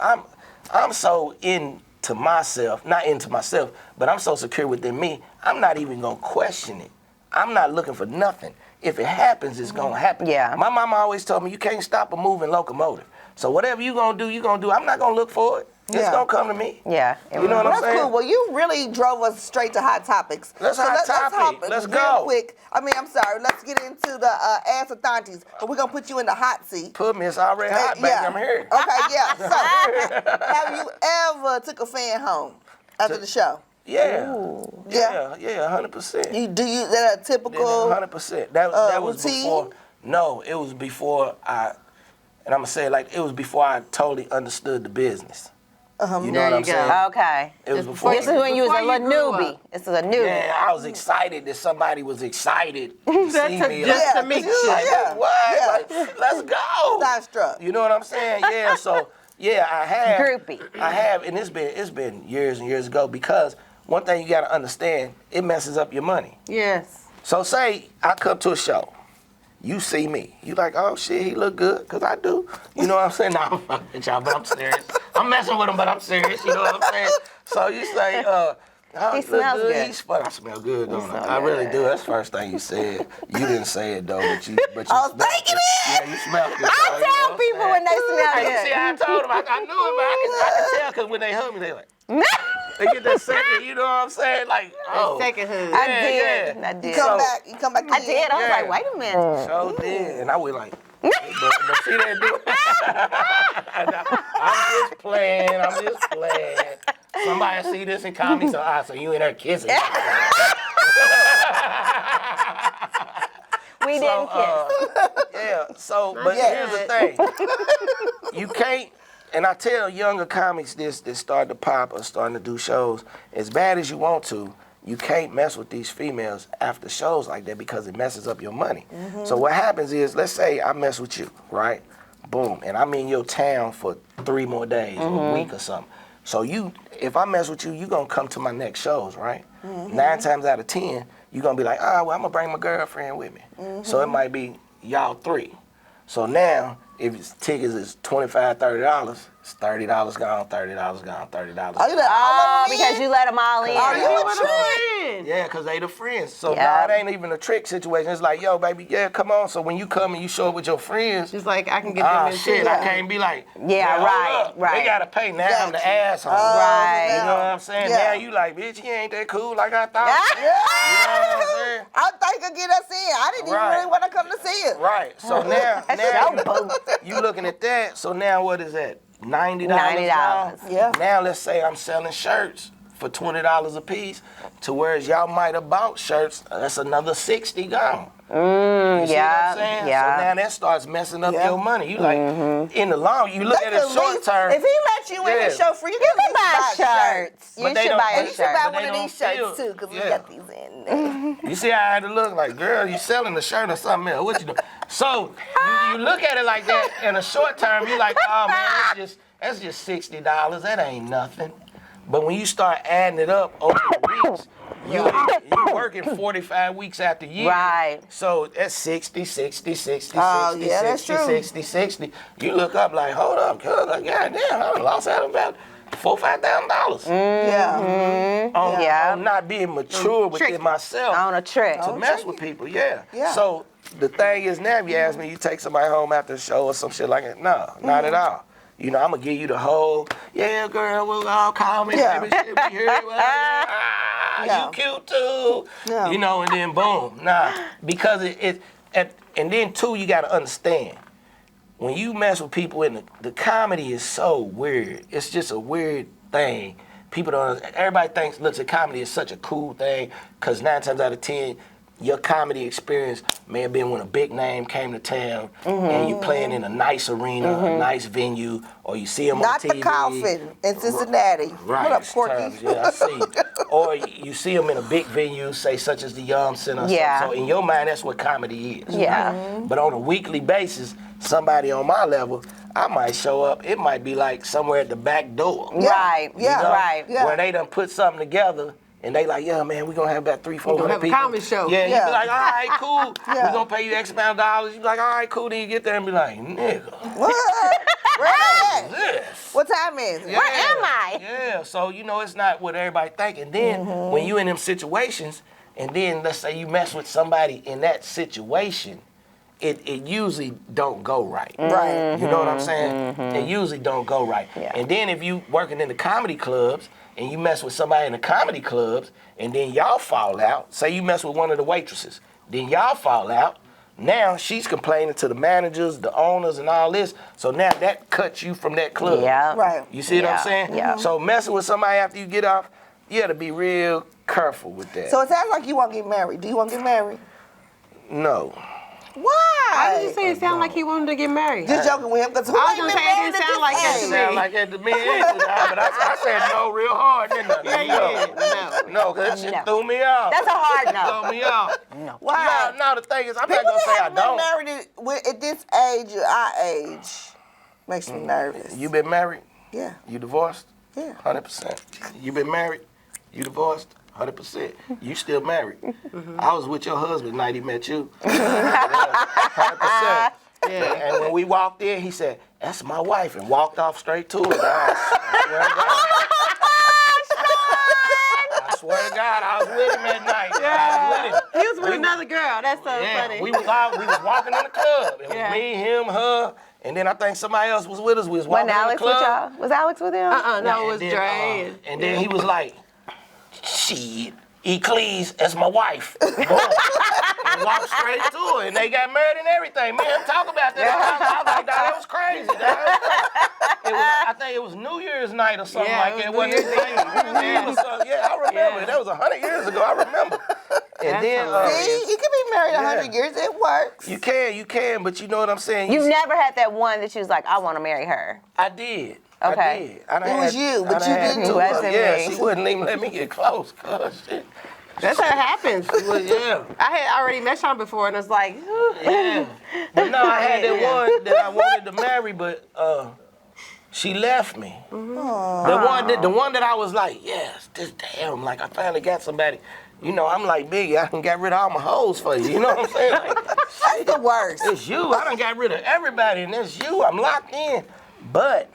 I'm so into myself, not into myself, but I'm so secure within me, I'm not even gonna question it. I'm not looking for nothing. If it happens, it's gonna happen. Yeah. My mama always told me you can't stop a moving locomotive. So whatever you gonna do, I'm not gonna look for it. It's Yeah. gonna come to me. Yeah. You know what I'm That's saying? cool. Well, you really drove us straight to hot topics. Let's hot topic. Let's real go. quick. I'm sorry. Let's get into the Ask the Thaunties. But we're gonna put you in the hot seat. Put me, it's already hot, baby. Yeah. I'm here. Okay, yeah. So, have you ever took a fan home after the show? Yeah. Yeah. Yeah, 100%. Do you that a typical? 100%. That was routine? before. No, it was before and I'm gonna say it like it was before I totally understood the business. You know There what I'm you go. saying? Okay. It was Just before. This is when you was Before a you little grew newbie. up. This is a newbie. Man, I was excited that somebody was excited to see me. Just to Yeah, meet 'cause you- you. Like, yeah. what? Yeah. Like, let's go. Starstruck. You know what I'm saying? Yeah. So yeah, I have. Groupie. I have, and it's been years and years ago because one thing you gotta understand, it messes up your money. Yes. So say I come to a show, you see me, you like, oh shit, he look good, cause I do. You know what I'm saying? Nah, I'm fucking with y'all, but I'm serious. I'm messing with him, but I'm serious. You know what I'm saying? So you say, oh, He look smells good. He's fun. I smell good, don't I? smell I really good. do. That's the first thing you said. You didn't say it though, but you. I was smelled thinking it. it. Yeah, you smelled it. I though, you know tell what I'm people saying? when they smell Hey, good. see, I told him. I knew it, but I can tell because when they hug me, they like. They get that second, you know what I'm saying? Like, oh. Second hug. I Yeah, did. yeah. I did. You come back. To I did. I was Yeah. like, wait a minute. So did. And I was like, but she didn't do it. I'm just playing. Somebody see this and call me, so you in there kissing. We didn't kiss. Yeah, so, but yet. here's the thing. You can't, and I tell younger comics this that start to pop or starting to do shows, as bad as you want to, you can't mess with these females after shows like that because it messes up your money. So what happens is, let's say I mess with you, right? Boom, and I'm in your town for 3 more days or a week or something. So if I mess with you, you gonna come to my next shows, right? 9 times out of 10, you gonna be like, well, I'm gonna bring my girlfriend with me. So it might be y'all 3. So now, if it's tickets is $25, $30, it's $30 gone, $30 gone, $30 Oh, you gone. let all Oh, of them because in? you let them all in. Oh, you a What trick. a friend. Yeah, because they the friends. So Yeah. now it ain't even a trick situation. It's like, yo, baby, yeah, come on. So when you come and you show up with your friends, Just like I can get them in shit, too. I can't be like, Yeah, hold right, up. right. They got to pay. Now I'm the Gotcha. asshole. Right. You know what I'm saying? Yeah. Now you like, bitch, he ain't that cool like I thought. You know what I'm saying? I think I get us in. I didn't even Right. really want to come to see it. Right. So now you looking at that. So now what is that? $90 now? $90. Yeah. Now let's say I'm selling shirts for $20 a piece, to whereas y'all might have bought shirts, that's another $60 gone. You see what I'm saying? yeah. So now that starts messing up Yeah. your money. You like, in the long, you look They at it could short lease- term. If he let you in Yeah. his show free, you You can can buy shirts. But You they should don't- buy but a You should buy shirt. But one they of these don't shirts feel- too, because we yeah. got these in. You see how I had to look like, girl, you selling the shirt or something else. What you doing? So you look at it like that, in a short term, you like, oh man, that's just $60. That ain't nothing. But when you start adding it up over the weeks, you working 45 weeks after year. Right. So that's 60, 60, 60, Oh, 60, yeah, that's 60, true. 60, 60. You look up like, hold up, cuz, like, goddamn, I done lost out about $4,000, $5,000 Yeah. on not being mature within myself On a trick. to mess with people, yeah. Yeah. So the thing is now, if you ask me, you take somebody home after the show or some shit like that, no, not at all. You know, I'm gonna give you the whole, yeah, girl, we'll all call me, Yeah. baby, shit, we here, Yeah. you cute too. Yeah. You know, and then boom, because and then too, you gotta understand, when you mess with people in the comedy is so weird. It's just a weird thing. People don't, everybody looks at comedy as such a cool thing, because 9 times out of 10, your comedy experience may have been when a big name came to town and you playing in a nice arena, a nice venue, or you see them Not on TV. the coffin in Cincinnati. Right. What up, Porky? Terms, yeah, I see. Or you see them in a big venue, say such as the Yum Center. or Yeah. something. So in your mind, that's what comedy is. Yeah. Right? But on a weekly basis, somebody on my level, I might show up. It might be like somewhere at the back door. Right. Yeah. You know, Right. Yeah. Where they done put something together. And they like, yeah, man, we gonna have about 300-400 have a people. comedy show. Yeah, you Yeah. be like, all right, cool. Yeah. We gonna pay you X amount of dollars. You be like, all right, cool. Then you get there and be like, nigga, What? Where at? this. What time is it? Yeah. Where am I? Yeah, so you know it's not what everybody think. And then when you in them situations, and then let's say you mess with somebody in that situation, it usually don't go right. Right. You know what I'm saying? It usually don't go right. Yeah. And then if you working in the comedy clubs and you mess with somebody in the comedy clubs and then y'all fall out, say you mess with one of the waitresses, then y'all fall out, now she's complaining to the managers, the owners, and all this. So now that cuts you from that club. Yeah. Right. You see what I'm Yeah, saying? yeah. So messing with somebody after you get off, you got to be real careful with that. So it sounds like you want to get married. Do you want to get married? No. Why? Why did you say it sounded like he wanted to get married? Just joking with him, because who I was ain't gonna been say, it married didn't at sound like this that to age? me. Sound like that to me, but I said no real hard, didn't I? Yeah, you did. No. No, because that shit No. threw me off. That's a hard no. Threw me off. Why? No, the thing is, I'm People not going to say that I haven't been don't. married at this age or our age makes me nervous. You been married? Yeah. You divorced? Yeah. 100%. You been married? You divorced? 100%. You still married. I was with your husband the night he met you. 100%. Yeah. And when we walked in, he said, "That's my wife," and walked off straight to her. I swear to God, I was with him that night. I was with him. He was with another girl. That's so funny. We was walking in the club. It was me, him, her, and then I think somebody else was with us. We was walking Wasn't in the Alex with club. y'all? Was Alex with him? No, it was And then, Dre. and then he was like, "Shit, Eccles, that's my wife." Boom. And walked straight to her, and they got married and everything. Me and him talk about that. I was like, "Dog, that was crazy, dog." I think it was New Year's night or something Yeah, like it that. was New Year's Eve or something. Yeah, I remember. Yeah. That was 100 years ago. I remember. And That's then hilarious. See, you can be married 100 years. It works. you can, but you know what I'm saying. You never had that one that you was like, I want to marry her. I did. Okay. I did. It was you, but you didn't. It wasn't Yeah, me. she wouldn't even let me get close. Cause shit. That's how it happens. Well, yeah. I had already met Sean before, and it's like, Yeah. But no, I had that one that I wanted to marry, but she left me. The one that I was like, yes, this damn, like I finally got somebody. You know, I'm like, Biggie, I done got rid of all my hoes for you. You know what I'm saying? Like, That's the worst. it's you. I done got rid of everybody, and it's you. I'm locked in. But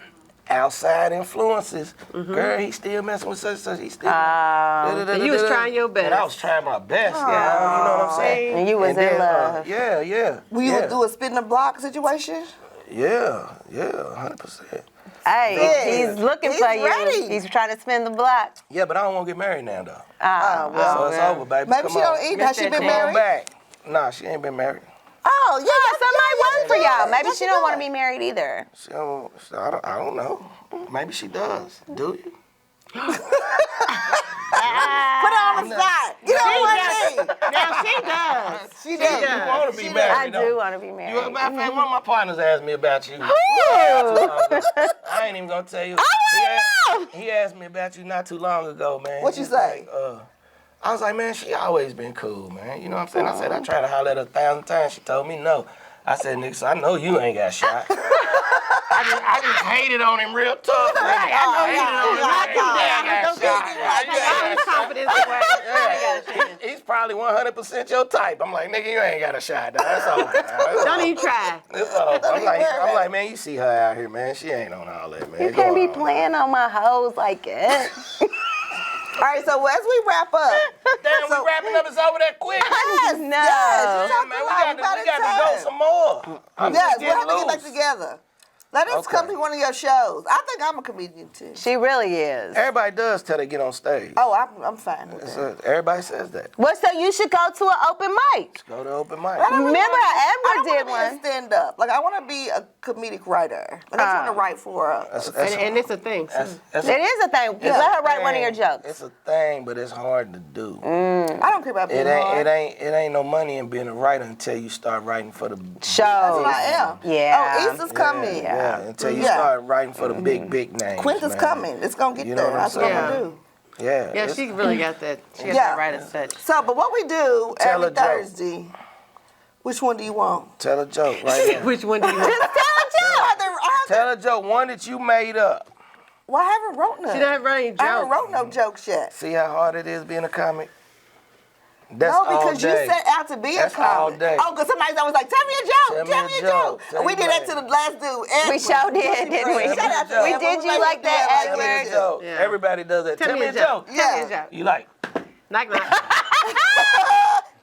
outside influences, girl, he still messing with such. He still. and you was trying your best. And I was trying my best, you know what I'm saying? And you was And in then, love. Yeah. Will you do a spin the block situation? Yeah, 100%. Hey, Yeah. he's looking He's for you. ready. He's trying to spin the block. Yeah, but I don't want to get married now, though. Well, So it's over, baby. maybe Come she on. don't eat. Has she been Come on married? back. Nah, she ain't been married. Oh, yeah. Somebody work for y'all. Maybe Yes, she you don't do. want to be married either. I don't know. Maybe she does. Do you? Put her on the spot. Get on one knee. Now she does. She does. You want to be I married, do want to be married. You, matter of fact, one of my partners asked me about you. Ooh. I ain't even gonna tell you. He asked me about you not too long ago, man. What you say? I was like, man, she always been cool, man. You know what I'm saying? I said, I tried to holler at her 1,000 times. She told me no. I said, nigga, so I know you ain't got shot. I just hated on him real tough. Right, I know you ain't got shot. confidence away. I got a chance. He's probably 100% your type. I'm like, nigga, you ain't got a shot. Dog. That's over. Dog. Don't even try. It's over. I'm like, man, you see her out here, man. She ain't on all that, man. You can't be playing on my hoes like that. All right, so as we wrap up. Damn, we wrapping up. It's over that quick. Yes, No. yes. Yeah, man, we got to go some more. I'm Yes, just we'll have getting to get back loose. together. Let us come to one of your shows. I think I'm a comedian too. She really is. Everybody does till they get on stage. Oh, I'm fine with that. Everybody says that. Well, so you should go to an open mic. Go to open mic. Remember I how don't Edward did want to one? be a stand-up. Like, I want to be a comedic writer. Like, I just want to write for And it's a thing. It is a thing. Let her write one of your jokes. It's a thing, but it's hard to do. I don't care about being It hard. ain't no money in being a writer until you start writing for the Show. That's what I am. Yeah. Oh, Easter's coming. Yeah, until you start writing for the big names. Quinta's man. coming. It's going to get You know there. what I'm That's what I'm saying? going to do. Yeah. Yeah, it's- she really got that. She got Yeah. that right as such. So, but what we do Tell every a joke. Thursday, which one do you want? Tell a joke right now. Which one do you want? Tell a joke, one that you made up. Well, I haven't wrote none. She doesn't write any I haven't jokes. wrote no jokes yet. See how hard it is being a comic? That's No, all because you day. set out to be That's a comic. all day. Oh, because somebody's always like, tell me a joke. Tell me a joke. And we did that to the last dude. Edward. We sure did, didn't we? Shout out to We Edward. did you made like him that, do Tell me Edward? a joke. Yeah. Everybody does that. Tell me a joke. Tell me Yeah. a joke. You like, Knock, knock.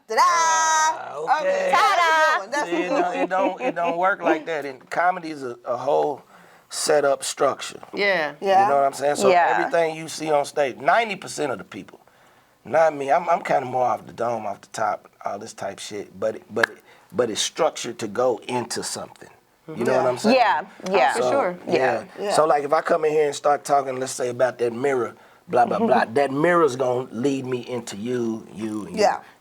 Ta-da! okay. Ta-da! That's See, a good one. it don't work like that. And comedy is a whole set up structure. Yeah. Yeah. You know what I'm saying? So Yeah. everything you see on stage, 90% of the people, not me. I'm kind of more off the dome, off the top, all this type shit. But it's structured to go into something. You know what I'm saying? Yeah, yeah. For sure. Yeah. Yeah. So like if I come in here and start talking, let's say about that mirror blah, blah, blah. That mirror's gonna lead me into you, and you,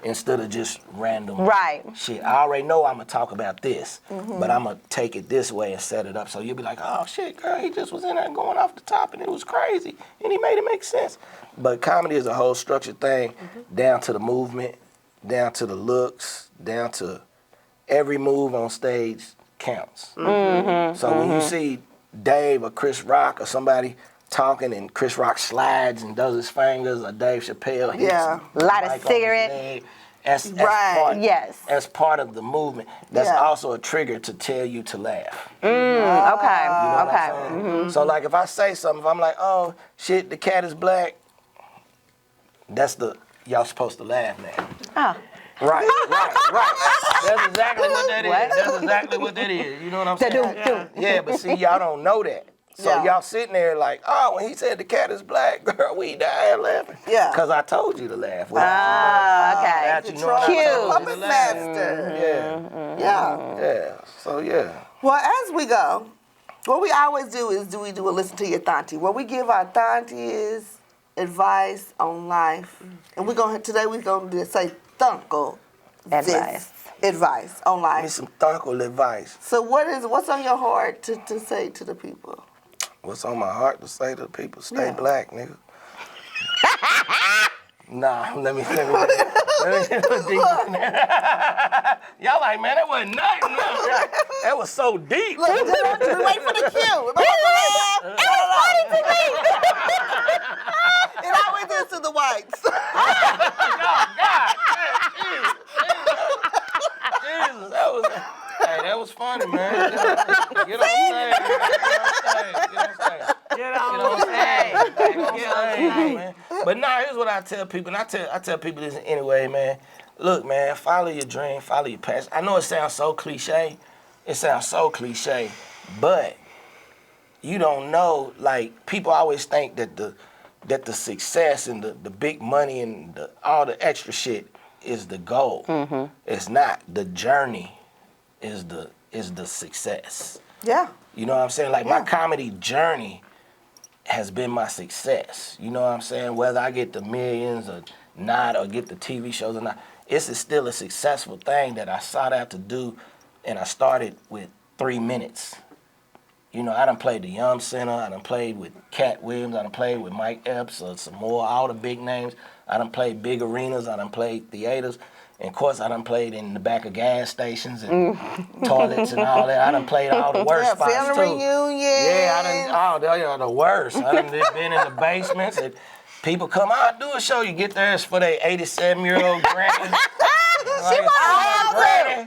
instead of just random shit. I already know I'm gonna talk about this, but I'm gonna take it this way and set it up. So you'll be like, oh shit, girl, he just was in there going off the top and it was crazy. And he made it make sense. But comedy is a whole structured thing, down to the movement, down to the looks, down to every move on stage counts. So when you see Dave or Chris Rock or somebody talking and Chris Rock slides and does his fingers, or Dave Chappelle hits light a cigarette. As part of the movement, that's also a trigger to tell you to laugh. So like if I say something, if I'm like, oh shit, the cat is black, that's y'all supposed to laugh now. Right. That's exactly what that is. That's exactly what that is. You know what I'm saying? Yeah, but see, y'all don't know that. So y'all sitting there like, oh, when he said the cat is black, girl, we died laughing. Yeah. Because I told you to laugh. Okay. Puppet master. Yeah. So, yeah. Well, as we go, what we always do is we do a listen to your Thauntie, where we give our Thaunties advice on life. And today we're going to say Thunkel advice on life. Give me some Thunkel advice. So what's on your heart to say to the people? What's on my heart to say to the people? Stay black, nigga. Nah, let me deep in that. Y'all like, man, that wasn't nothing. That was so deep. Look, wait for the cue. It was funny to me. It always is to the whites. God, Jesus, that was funny, man. Get on stage, man. But here's what I tell people, and I tell people this anyway, man. Look, man, follow your dream, follow your passion. I know it sounds so cliche. But you don't know, like, people always think that the success and the big money and all the extra shit is the goal. It's not. The journey is the success. Yeah. You know what I'm saying? Like, my comedy journey has been my success. You know what I'm saying? Whether I get the millions or not, or get the TV shows or not, it's still a successful thing that I sought out to do, and I started with 3 minutes. You know, I done played the Yum Center, I done played with Cat Williams, I done played with Mike Epps, or some more, all the big names. I done played big arenas, I done played theaters. And of course, I done played in the back of gas stations and toilets and all that. I done played all the worst spots too. Family reunions. Yeah, the worst. I done been in the basements and people come out, do a show. You get there, it's for their 87-year-old granny. She was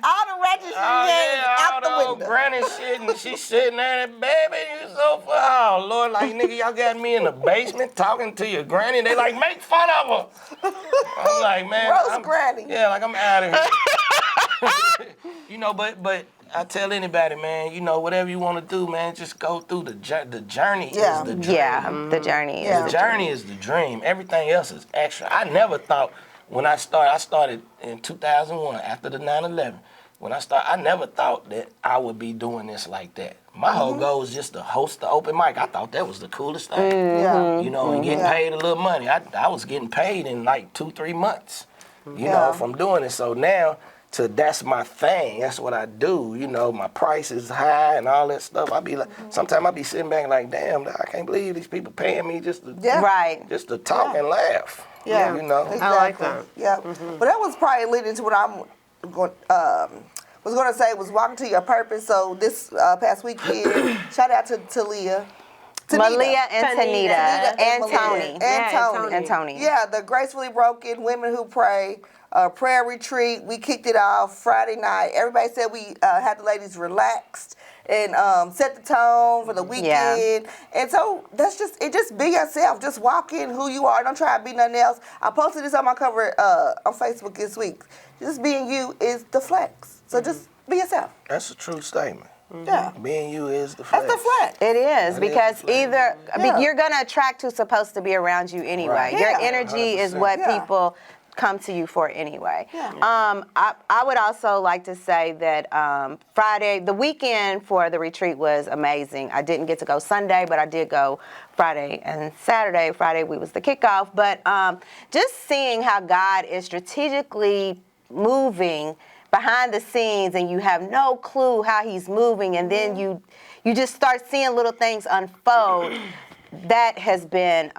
all the registry out the window. Granny shit, and she sitting there, baby, you so far. Oh, Lord, like, nigga, y'all got me in the basement talking to your granny. They like, make fun of her. I'm like, man. Roast granny. Yeah, like, I'm out of here. You know, but I tell anybody, man, you know, whatever you want to do, man, just go through the journey is the dream. Yeah, the journey is the journey is the dream. Everything else is extra. I never thought when I started in 2001 after the 9/11. When I never thought that I would be doing this like that. My whole goal was just to host the open mic. I thought that was the coolest thing. You know, and getting paid a little money. I was getting paid in like 2-3 months, you know, from doing it. So now, that's my thing. That's what I do. You know, my price is high and all that stuff. I be like, sometimes I be sitting back like, damn, I can't believe these people paying me just to just to talk and laugh. Yeah, you know. Exactly. I like that. Yeah, but that was probably leading to what I'm going. Was going to say was walking to your purpose. So this past weekend, shout out to Malia and Tanita and Tony. And Tony. Yeah, the Gracefully Broken Women Who Pray prayer retreat. We kicked it off Friday night. Everybody said we had the ladies relaxed and set the tone for the weekend. And so just be yourself. Just walk in who you are. Don't try to be nothing else. I posted this on my cover on Facebook this week. Just being you is the flex. So just be yourself. That's a true statement. Yeah. Being you is the flex. That's the flex. It is, because you're going to attract who's supposed to be around you anyway. Right. Your energy 100%. Is what people come to you for anyway. Yeah. I would also like to say that Friday, the weekend for the retreat was amazing. I didn't get to go Sunday, but I did go Friday and Saturday. Friday was the kickoff. But just seeing how God is strategically moving behind the scenes, and you have no clue how he's moving, and then you just start seeing little things unfold. That has been,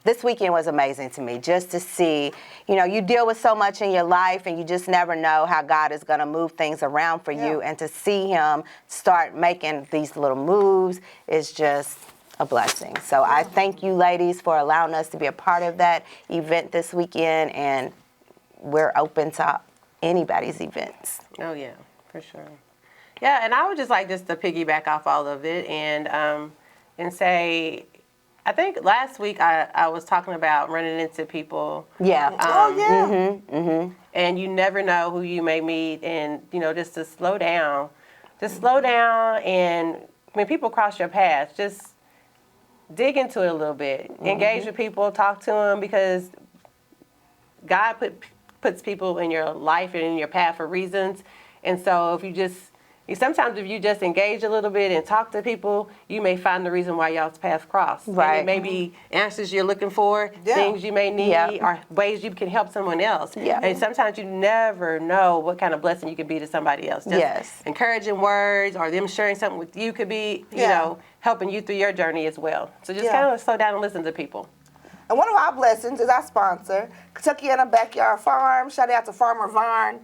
this weekend was amazing to me, just to see, you deal with so much in your life, and you just never know how God is going to move things around for you, and to see him start making these little moves is just a blessing. So I thank you ladies for allowing us to be a part of that event this weekend, and we're open to anybody's events. Oh, yeah, for sure. Yeah, and I would just like to piggyback off all of it and say, I think last week I was talking about running into people. Yeah. And you never know who you may meet, and, just to slow down. Just slow down, and when people cross your path, just dig into it a little bit. Engage with people, talk to them, because God puts people in your life and in your path for reasons. And so sometimes if you just engage a little bit and talk to people, you may find the reason why y'all's paths cross. Right. And it may be answers you're looking for, things you may need, or ways you can help someone else. Yeah. And sometimes you never know what kind of blessing you can be to somebody else. Just encouraging words or them sharing something with you could be, helping you through your journey as well. So just kind of slow down and listen to people. And one of our blessings is our sponsor, Kentucky in a Backyard Farm. Shout out to Farmer Vaughn.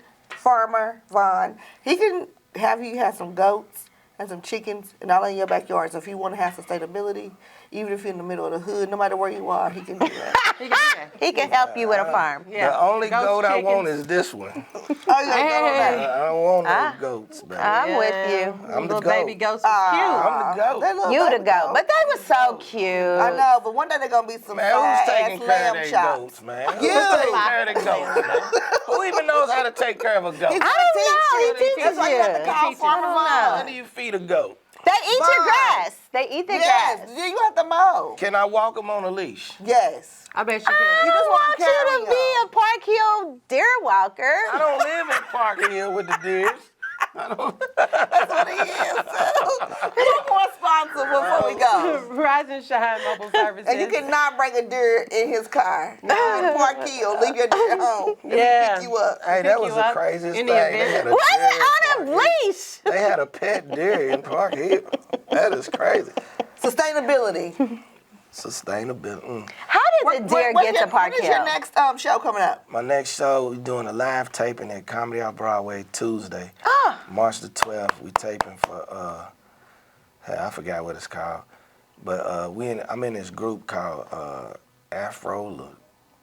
He can have you have some goats and some chickens and all in your backyard. So if you want to have sustainability, even if you're in the middle of the hood, no matter where you are, he can do that. He can do that. He can help you with a farm. Yeah. The only Goats, goat I want chickens. is this one. Oh, yeah, I don't want no goats, baby. I'm with you. I'm the Little goat. baby goats is cute. I'm the goat. They look You like the goat. But they were so cute. I know, but one day they're going to be some Man, who's taking fat-ass care of lamb these chops. goats, man? You. Who's taking care of the goats, man? Who even knows how to take care of a goat? He's I gonna don't know. teach you. He teaches That's why you have to you. call He teaches Farmer you. Vaughn. How do you feed a goat? They eat your Vaughn. grass. They eat the Yes, grass. you have to mow. Can I walk them on a leash? Yes. I bet you I can. just don't wanna want you carry to be a Park Hill deer walker. I don't live in Parker Hill with the deers. That's what he is. One more sponsor before we go. Rise and Shine Mobile Services. And you cannot bring a deer in his car. In Park Hill, leave your deer home. Let Yeah. me pick you up. Hey, that was you the up craziest in thing. the They event. had a Was deer in it on Park a Hill. leash? They had a pet deer in Park Hill. That is crazy. Sustainability. Sustainability. How did the deer get to Park When is Hill? your next show coming up? My next show, we're doing a live taping at Comedy Off Broadway Tuesday. March the 12th. We taping for, I forgot what it's called. But I'm in this group called Afro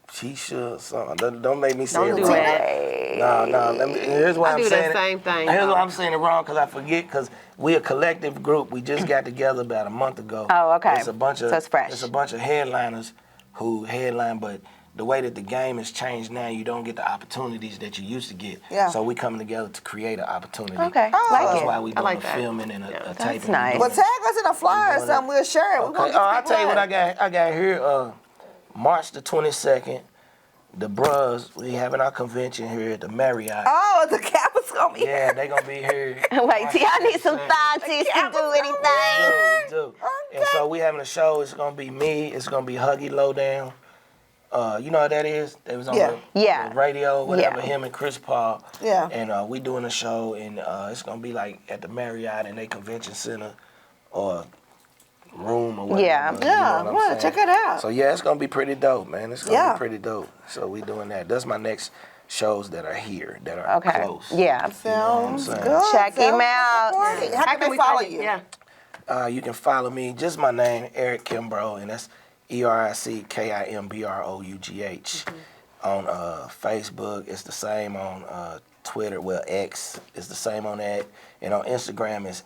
Chisha or something. Don't make me say Don't it do wrong. that. No. Here's why I I'm do saying that same thing. Here's why I'm saying it wrong, because I forget, because we a collective group. We just got together about a month ago. Oh, okay. It's a bunch of, So it's fresh. It's a bunch of headliners who headline, but the way that the game has changed now, you don't get the opportunities that you used to get. Yeah. So we coming together to create an opportunity. Okay, Oh. like That's it. why we I doing like a that. filming and a taping. That's nice. Well, tag us in a flyer or something. We'll share it. We Okay. want I'll tell you what I got here. March the 22nd, the Bros, we having our convention here at the Marriott. Oh, the cap is going to be Yeah, they gonna be here. Wait, do y'all need some Thaunties to do anything? We do. And so we having a show. It's gonna be me. It's gonna be Huggy Lowdown. You know what that is? It was on the radio, whatever. Yeah. Him and Chris Paul. Yeah. And we doing a show, and it's gonna be like at the Marriott in their convention center, or room or whatever. Yeah. you know Yeah, what I'm well, saying? check it out. So yeah, it's gonna be pretty dope, man. It's gonna Yeah. be pretty dope. So we doing that. That's my next shows that are here, that are Okay. close. Yeah. Sounds saying? good. Check him Sounds out. like a party. How can they follow you? Yeah. You can follow me, just my name, Eric Kimbrough, and that's EricKimbrough on Facebook. It's the same on Twitter. Well, X is the same on that, and on Instagram it's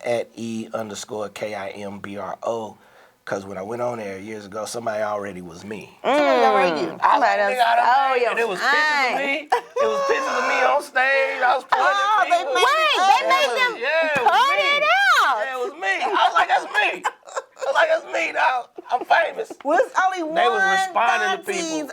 @E_KIMBRO. Because when I went on there years ago, somebody already was me. Somebody already you. Somebody else. Oh, And it was pictures of me. It was pictures of me on stage. I was pointing Oh, at they people. made Wait, they made them Yeah, it was cut me. it out. Yeah, it was me. I was like, that's me. I was like, that's me, dog. I'm famous. Well, it's only one They was responding to people. Thaunties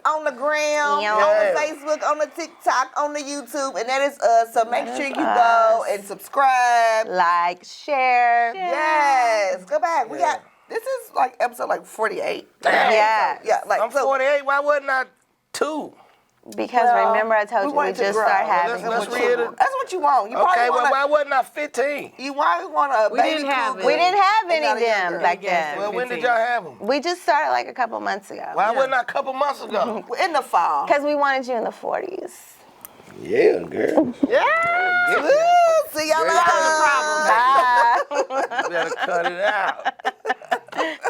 on the gram, Yeah. on the Facebook, on the TikTok, on the YouTube, and that is us. So make sure you go and subscribe. Like, share. Yes, go back. We Yeah. got this is like episode like 48. Yes. Yeah, like I'm so. 48. Why wasn't I 2? Because Well, remember I told we you we wanted to just grow. start Well, having. let's That's what read you it. want. That's what you want. You Okay, probably well, want why wasn't I 15? you want a We baby didn't have cougar it. We didn't have and any not of a young them girl. back Yes, then. Well, when did 15. y'all have them? We just started like a couple months ago. Why wasn't I a couple months ago? In the fall. Because we wanted you in the 40s. Yeah, girl. Yeah. Woo, see y'all Girl, you later. got Bye. You better cut it out.